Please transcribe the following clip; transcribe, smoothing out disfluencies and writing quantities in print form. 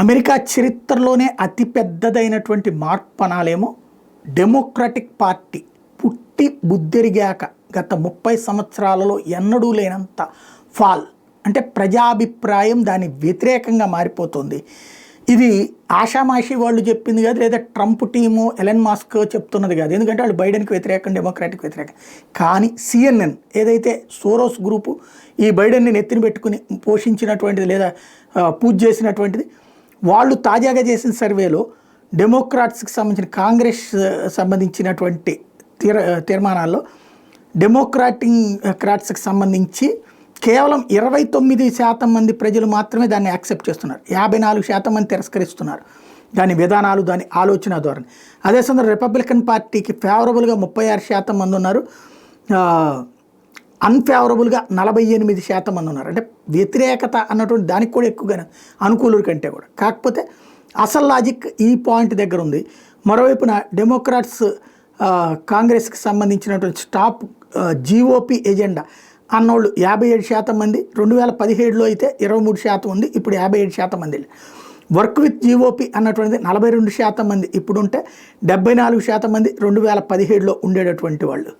America చరిత్రలోనే అతి పెద్దదైనటువంటి మార్పు అనాలేమో డెమోక్రటిక్ పార్టీ పుట్టి బుద్ధెరిగాక గత 30 సంవత్సరాలలో ఎన్నడూ లేనంత ఫాల్ అంటే ప్రజాభిప్రాయం దాని వ్యతిరేకంగా మారిపోతుంది. ఇది ఆషామాషి వాళ్ళు చెప్పింది కాదు, లేదా ట్రంప్ టీము ఎలన్ మాస్క్ చెప్తున్నది కాదు. ఎందుకంటే వాళ్ళు బైడెన్కి వ్యతిరేకం, డెమోక్రాటిక్ వ్యతిరేకం. కానీ సిఎన్ఎన్ ఏదైతే సోరోస్ గ్రూపు ఈ బైడెన్ని నెత్తిన పెట్టుకుని పోషించినటువంటిది లేదా పూజ చేసినటువంటిది, వాళ్ళు తాజాగా చేసిన సర్వేలో డెమోక్రాట్స్కి సంబంధించిన కాంగ్రెస్ సంబంధించినటువంటి తీర్మానాల్లో డెమోక్రాట్స్కి సంబంధించి కేవలం 29% మంది ప్రజలు మాత్రమే దాన్ని యాక్సెప్ట్ చేస్తున్నారు. 54% మంది తిరస్కరిస్తున్నారు దాని విధానాలు, దాని ఆలోచన ధోరణి. అదే సందర్భంలో రిపబ్లికన్ పార్టీకి ఫేవరబుల్గా 36% మంది ఉన్నారు, అన్ఫేవరబుల్గా 48% మంది ఉన్నారు. అంటే వ్యతిరేకత అన్నటువంటి దానికి కూడా ఎక్కువగా అనుకూలుల కంటే కూడా. కాకపోతే అసలు లాజిక్ ఈ పాయింట్ దగ్గర ఉంది. మరోవైపున డెమోక్రాట్స్ కాంగ్రెస్కి సంబంధించినటువంటి స్టాప్ జీఓపీ ఎజెండా అన్నోళ్ళు 57% మంది, 2017లో అయితే 23% ఉంది, ఇప్పుడు 57% మంది. వర్క్ విత్ జీఓపీ అన్నటువంటిది 42% మంది ఇప్పుడుంటే 74% మంది 2017లో ఉండేటటువంటి వాళ్ళు.